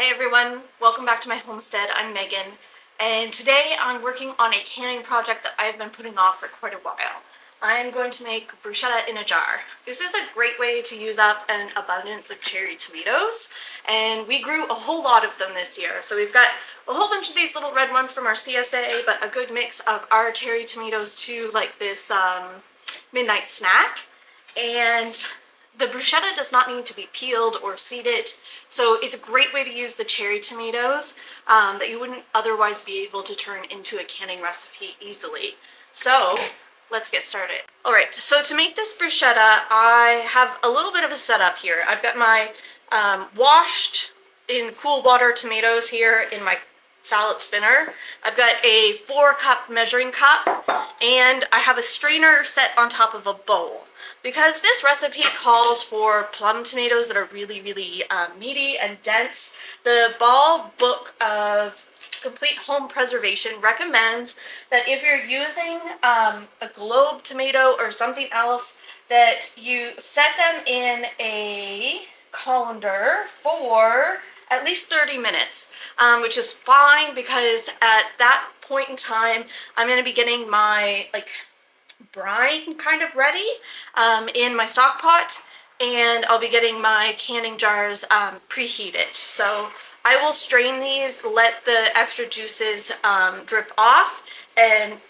Hey everyone, welcome back to my homestead. I'm Megan, and today I'm working on a canning project that I've been putting off for quite a while. I'm going to make bruschetta in a jar. This is a great way to use up an abundance of cherry tomatoes, and we grew a whole lot of them this year. So we've got a whole bunch of these little red ones from our CSA, but a good mix of our cherry tomatoes too, like this midnight snack. And the bruschetta does not need to be peeled or seeded, so it's a great way to use the cherry tomatoes that you wouldn't otherwise be able to turn into a canning recipe easily. So let's get started. Alright, so to make this bruschetta, I have a little bit of a setup here. I've got my washed in cool water tomatoes here in my salad spinner. I've got a 4-cup measuring cup, and I have a strainer set on top of a bowl. Because this recipe calls for plum tomatoes that are really meaty and dense, the Ball Book of Complete Home Preservation recommends that if you're using a globe tomato or something else, that you set them in a colander for at least 30 minutes, which is fine because at that point in time, I'm going to be getting my brine kind of ready in my stock pot, and I'll be getting my canning jars preheated. So I will strain these, let the extra juices drip off, and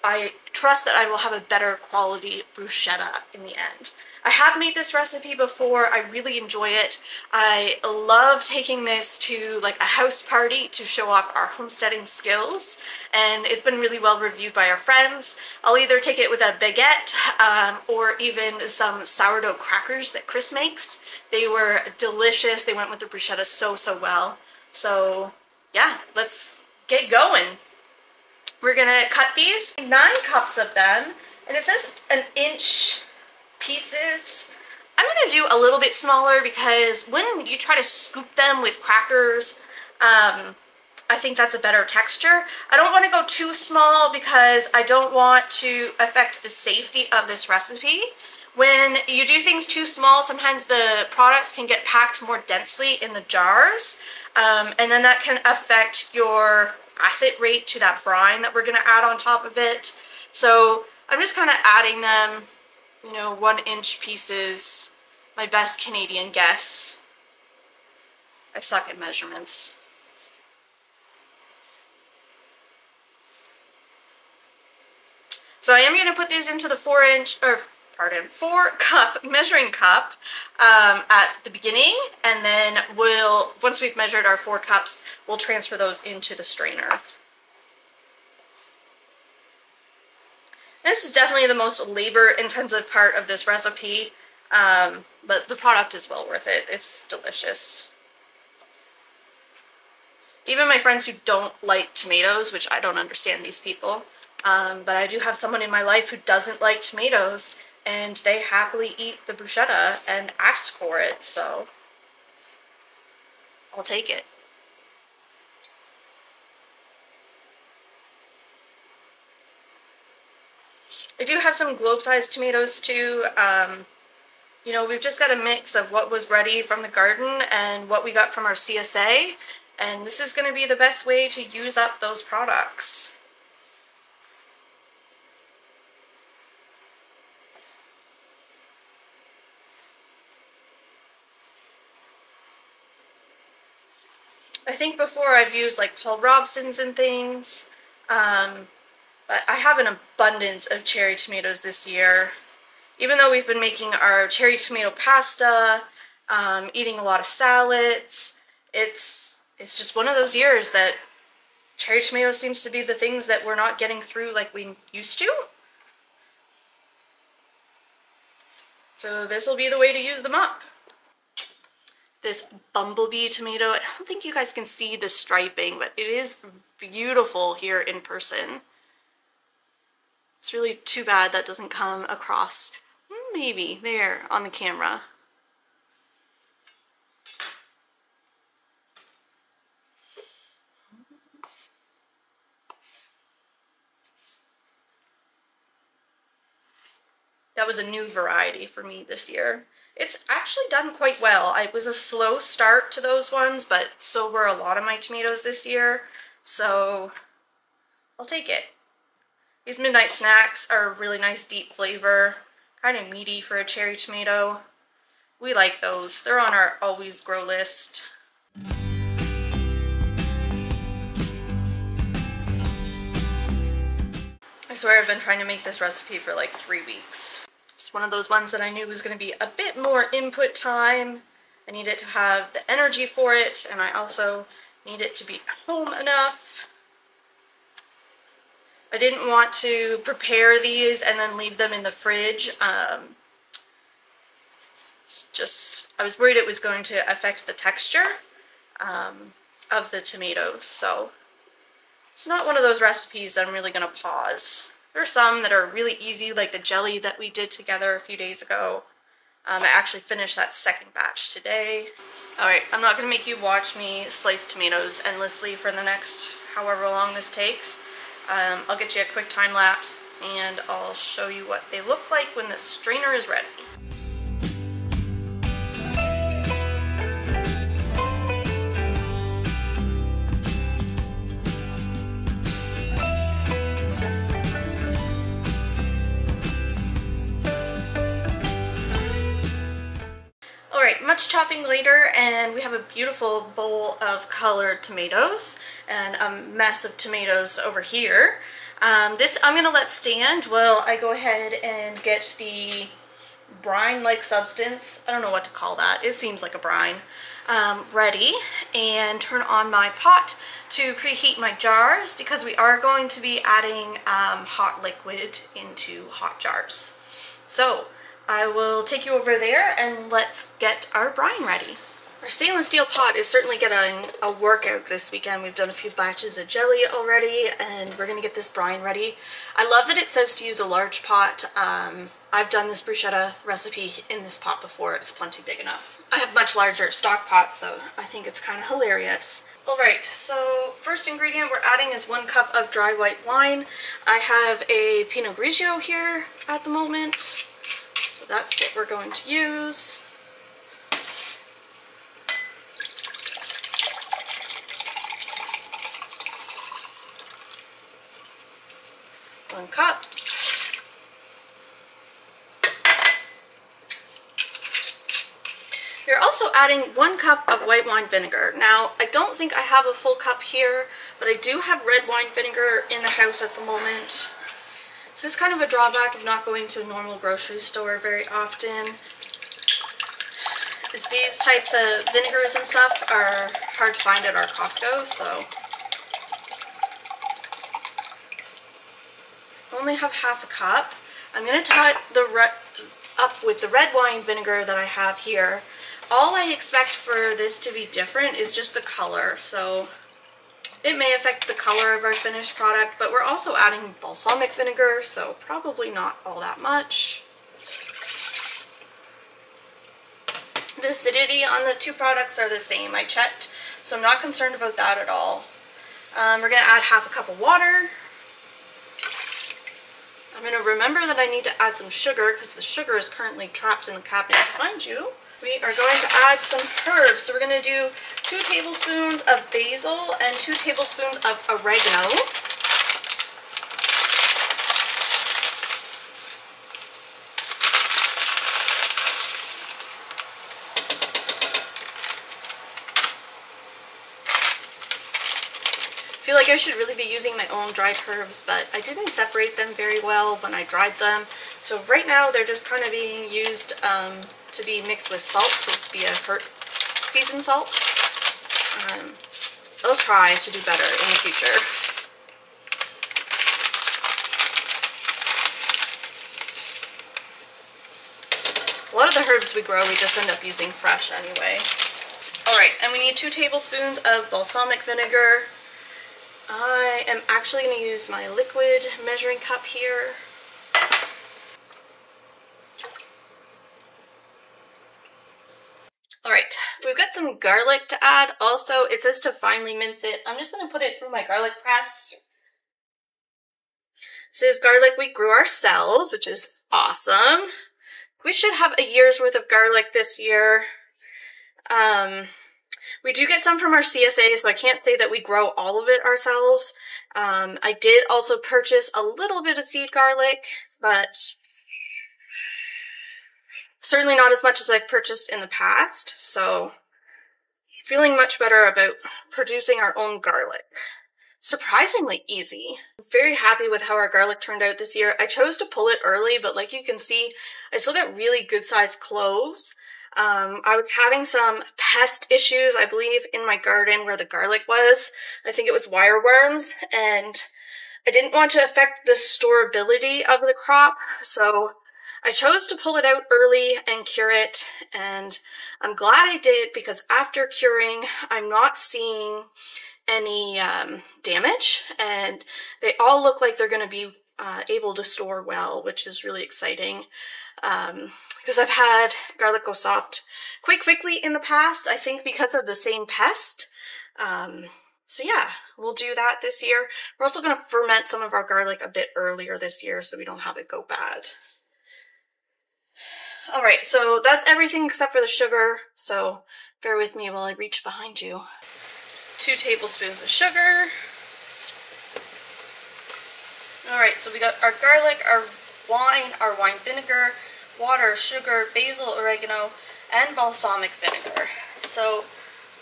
I trust that I will have a better quality bruschetta in the end. I have made this recipe before. I really enjoy it. I love taking this to like a house party to show off our homesteading skills, and it's been really well reviewed by our friends. I'll either take it with a baguette or even some sourdough crackers that Chris makes. They were delicious. They went with the bruschetta so well. So yeah, let's get going. We're gonna cut these 9 cups of them, and it says an inch pieces. I'm going to do a little bit smaller because when you try to scoop them with crackers, I think that's a better texture. I don't want to go too small because I don't want to affect the safety of this recipe. When you do things too small, sometimes the products can get packed more densely in the jars, and then that can affect your acid rate to that brine that we're going to add on top of it. So I'm just kind of adding them, 1-inch pieces, my best Canadian guess. I suck at measurements. So I am going to put these into the 4-cup measuring cup at the beginning, and then once we've measured our 4 cups, we'll transfer those into the strainer. This is definitely the most labor-intensive part of this recipe, but the product is well worth it. It's delicious. Even my friends who don't like tomatoes, which I don't understand these people, but I do have someone in my life who doesn't like tomatoes, and they happily eat the bruschetta and ask for it, so I'll take it. I do have some globe-sized tomatoes too. We've just got a mix of what was ready from the garden and what we got from our CSA, and this is going to be the best way to use up those products. I think before I've used like Paul Robson's and things, but I have an abundance of cherry tomatoes this year. Even though we've been making our cherry tomato pasta, eating a lot of salads, it's just one of those years that cherry tomatoes seems to be the things that we're not getting through like we used to. So this will be the way to use them up. This bumblebee tomato, I don't think you guys can see the striping, but it is beautiful here in person. It's really too bad that doesn't come across, maybe, there on the camera. That was a new variety for me this year. It's actually done quite well. It was a slow start to those ones, but so were a lot of my tomatoes this year, so I'll take it. These midnight snacks are a really nice deep flavor, kind of meaty for a cherry tomato. We like those. They're on our always grow list. I swear I've been trying to make this recipe for like 3 weeks. It's one of those ones that I knew was going to be a bit more input time. I needed to have the energy for it, and I also need it to be home enough. I didn't want to prepare these and then leave them in the fridge. It's just, I was worried it was going to affect the texture of the tomatoes, so it's not one of those recipes that I'm really going to pause. There are some that are really easy, like the jelly that we did together a few days ago. I actually finished that second batch today. Alright, I'm not going to make you watch me slice tomatoes endlessly for the next however long this takes. I'll get you a quick time lapse and I'll show you what they look like when the strainer is ready. Alright, much chopping later, and we have a beautiful bowl of colored tomatoes and a mess of tomatoes over here. This I'm going to let stand while I go ahead and get the brine-like substance, I don't know what to call that, it seems like a brine, ready, and turn on my pot to preheat my jars because we are going to be adding hot liquid into hot jars. So I will take you over there and let's get our brine ready. Our stainless steel pot is certainly getting a workout this weekend. We've done a few batches of jelly already and we're going to get this brine ready. I love that it says to use a large pot. I've done this bruschetta recipe in this pot before. It's plenty big enough. I have much larger stock pots, so I think it's kind of hilarious. Alright, so first ingredient we're adding is 1 cup of dry white wine. I have a Pinot Grigio here at the moment, so that's what we're going to use. One cup. We're also adding 1 cup of white wine vinegar. Now, I don't think I have a full cup here, but I do have red wine vinegar in the house at the moment. So this is kind of a drawback of not going to a normal grocery store very often. Is these types of vinegars and stuff are hard to find at our Costco, so I only have half a cup. I'm going to top up with the red wine vinegar that I have here. All I expect for this to be different is just the color, so it may affect the color of our finished product, but we're also adding balsamic vinegar, so probably not all that much. The acidity on the two products are the same. I checked, so I'm not concerned about that at all. We're going to add half a cup of water. I'm going to remember that I need to add some sugar because the sugar is currently trapped in the cabinet behind you. We are going to add some herbs. So we're going to do 2 tablespoons of basil and 2 tablespoons of oregano. I feel like I should really be using my own dried herbs, but I didn't separate them very well when I dried them. So right now they're just kind of being used to be mixed with salt, to be a seasoned salt. I'll try to do better in the future. A lot of the herbs we grow, we just end up using fresh anyway. Alright, and we need 2 tablespoons of balsamic vinegar. I am actually going to use my liquid measuring cup here. Alright, we've got some garlic to add. Also, it says to finely mince it. I'm just going to put it through my garlic press. This is garlic we grew ourselves, which is Awesome. We should have a year's worth of garlic this year. We do get some from our CSA, so I can't say that we grow all of it ourselves. I did also purchase a little bit of seed garlic, but certainly not as much as I've purchased in the past, so feeling much better about producing our own garlic. Surprisingly easy. I'm very happy with how our garlic turned out this year. I chose to pull it early, but like you can see, I still got really good sized cloves. I was having some pest issues, I believe, in my garden where the garlic was. I think it was wireworms, and I didn't want to affect the storability of the crop, so I chose to pull it out early and cure it, and I'm glad I did because after curing, I'm not seeing any damage, and they all look like they're going to be able to store well, which is really exciting. Because I've had garlic go soft quite quickly in the past, I think because of the same pest. So yeah, we'll do that this year. We're also going to ferment some of our garlic a bit earlier this year so we don't have it go bad. Alright, so that's everything except for the sugar, so bear with me while I reach behind you. 2 tablespoons of sugar. Alright, so we got our garlic, our wine vinegar, water, sugar, basil, oregano, and balsamic vinegar. So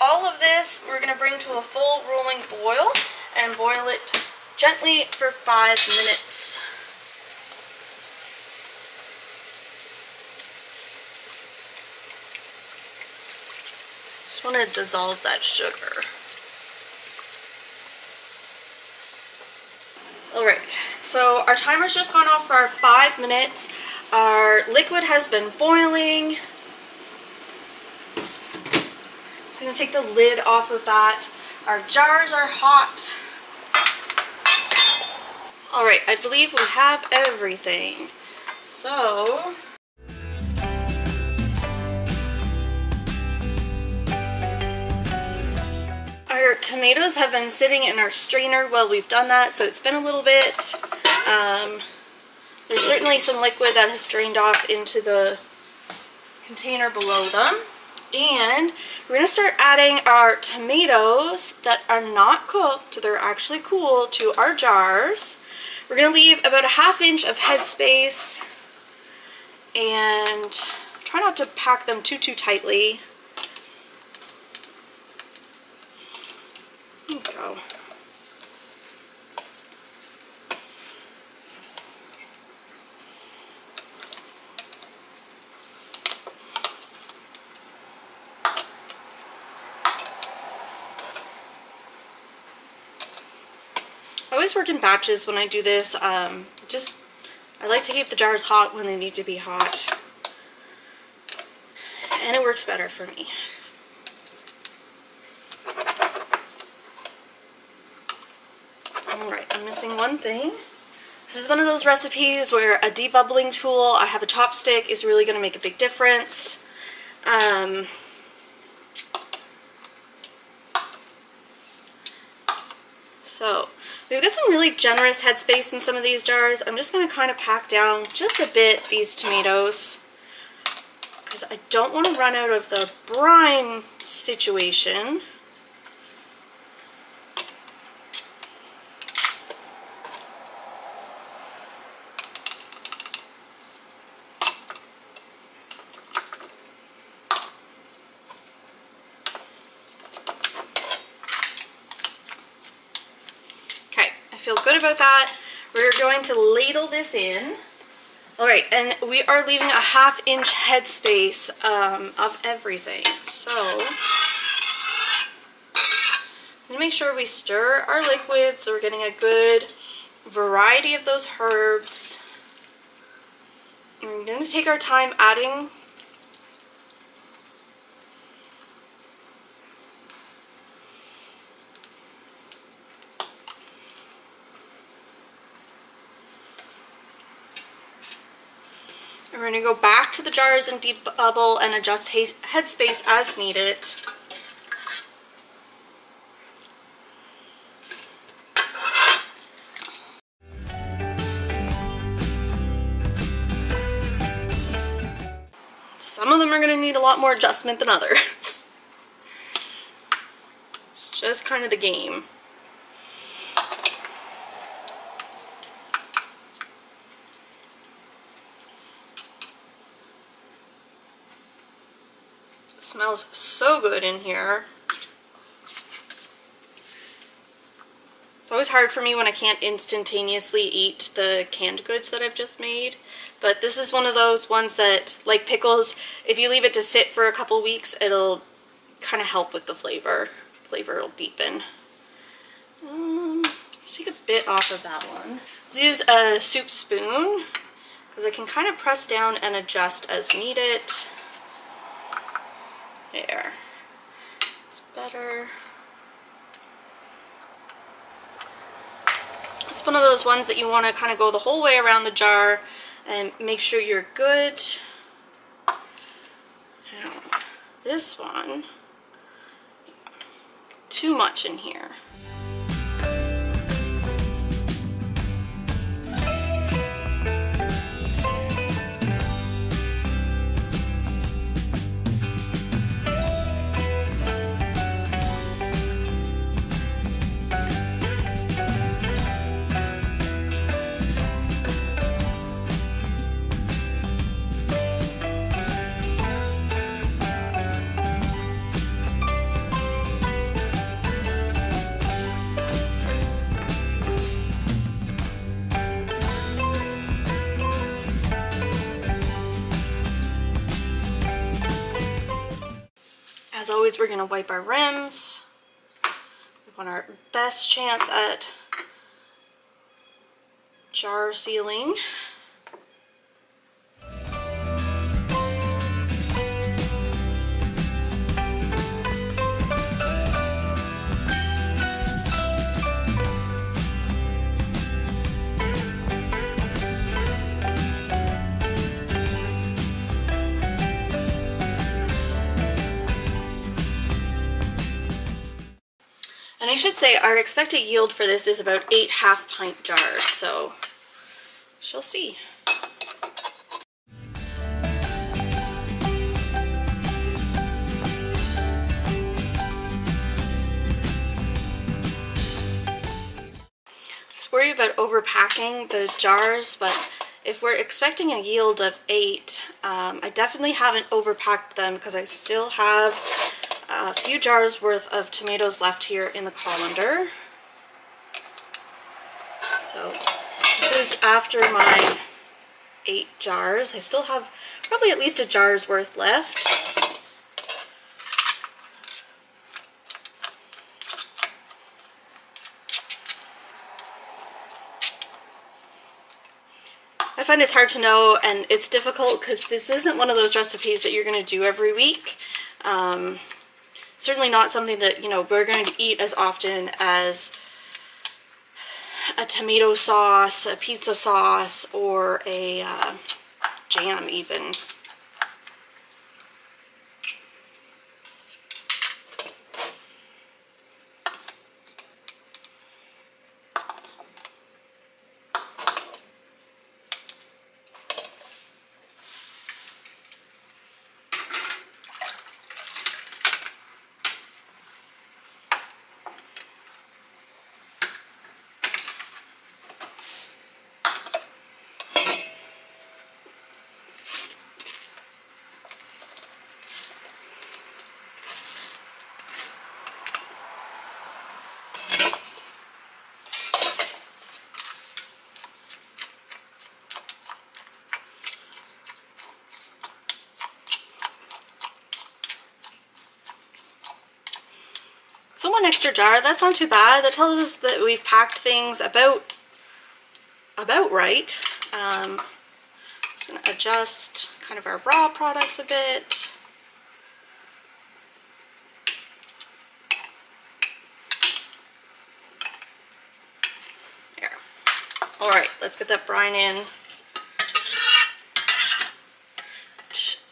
all of this we're going to bring to a full rolling boil and boil it gently for 5 minutes. Just want to dissolve that sugar. Alright, so our timer's just gone off for our 5 minutes. Our liquid has been boiling. Just going to take the lid off of that. Our jars are hot. Alright, I believe we have everything. So our tomatoes have been sitting in our strainer while we've done that, so it's been a little bit. There's certainly some liquid that has drained off into the container below them. And we're going to start adding our tomatoes that are not cooked, they're actually cool, to our jars. We're going to leave about a ½ inch of headspace and try not to pack them too tightly. There we go. I always work in batches when I do this. I like to keep the jars hot when they need to be hot. And it works better for me. Alright, I'm missing one thing. This is one of those recipes where a debubbling tool, I have a chopstick, is really going to make a big difference. So we've got some really generous headspace in some of these jars. I'm just going to kind of pack down just a bit these tomatoes because I don't want to run out of the brine situation. Feel good about that. We're going to ladle this in. Alright, and we are leaving a ½ inch headspace of everything. So, I'm going to make sure we stir our liquid so we're getting a good variety of those herbs. And we're going to take our time adding and we're going to go back to the jars and debubble and adjust headspace as needed. some of them are going to need a lot more adjustment than others. It's just kind of the game. It smells so good in here. It's always hard for me when I can't instantaneously eat the canned goods that I've just made. But this is one of those ones that, like pickles, if you leave it to sit for a couple weeks, it'll kind of help with the flavor. Flavor will deepen. Take a bit off of that one. Let's use a soup spoon, because I can kind of press down and adjust as needed. There. It's better. It's one of those ones that you want to kind of go the whole way around the jar and make sure you're good. Now, this one, too much in here. As always, we're going to wipe our rims. We want our best chance at jar sealing. And I should say our expected yield for this is about 8 half-pint jars, so we shall see. Just worry about overpacking the jars, but if we're expecting a yield of 8, I definitely haven't overpacked them because I still have a few jars worth of tomatoes left here in the colander. So this is after my 8 jars. I still have probably at least a jar's worth left. I find it's hard to know, and it's difficult because this isn't one of those recipes that you're going to do every week. Certainly not something that, you know, we're going to eat as often as a tomato sauce, a pizza sauce, or a jam even. So 1 extra jar, that's not too bad. That tells us that we've packed things about right. Just going to adjust kind of our raw products a bit. There. Alright, let's get that brine in.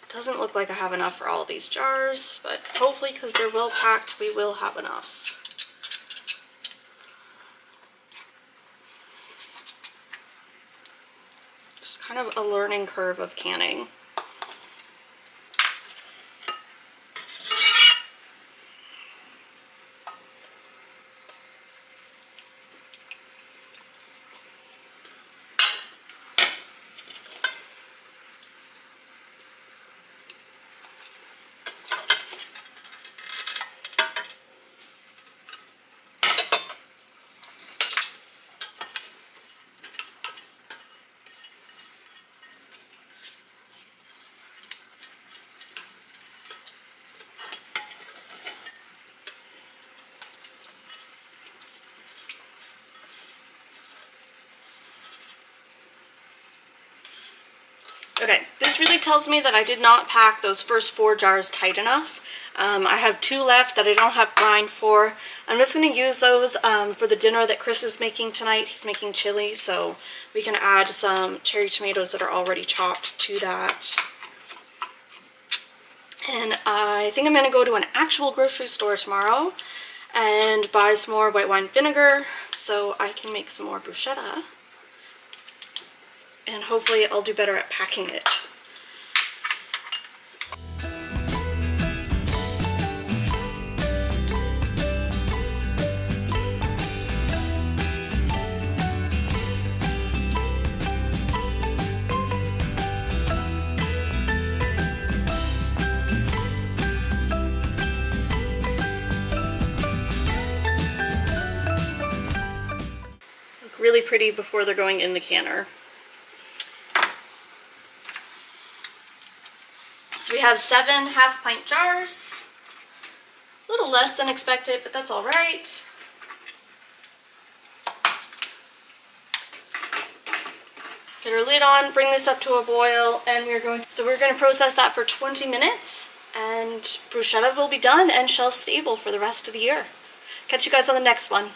Doesn't look like I have enough for all these jars, but hopefully, because they're well packed, we will have enough. Just kind of a learning curve of canning. Okay, this really tells me that I did not pack those first 4 jars tight enough. I have 2 left that I don't have brine for. I'm just going to use those for the dinner that Chris is making tonight. He's making chili, so we can add some cherry tomatoes that are already chopped to that. And I think I'm going to go to an actual grocery store tomorrow and buy some more white wine vinegar so I can make some more bruschetta. And hopefully I'll do better at packing it. Look really pretty before they're going in the canner. So we have 7 half-pint jars. A little less than expected, but that's all right. Get our lid on, bring this up to a boil, and we're going to process that for 20 minutes, and bruschetta will be done and shelf stable for the rest of the year. Catch you guys on the next one.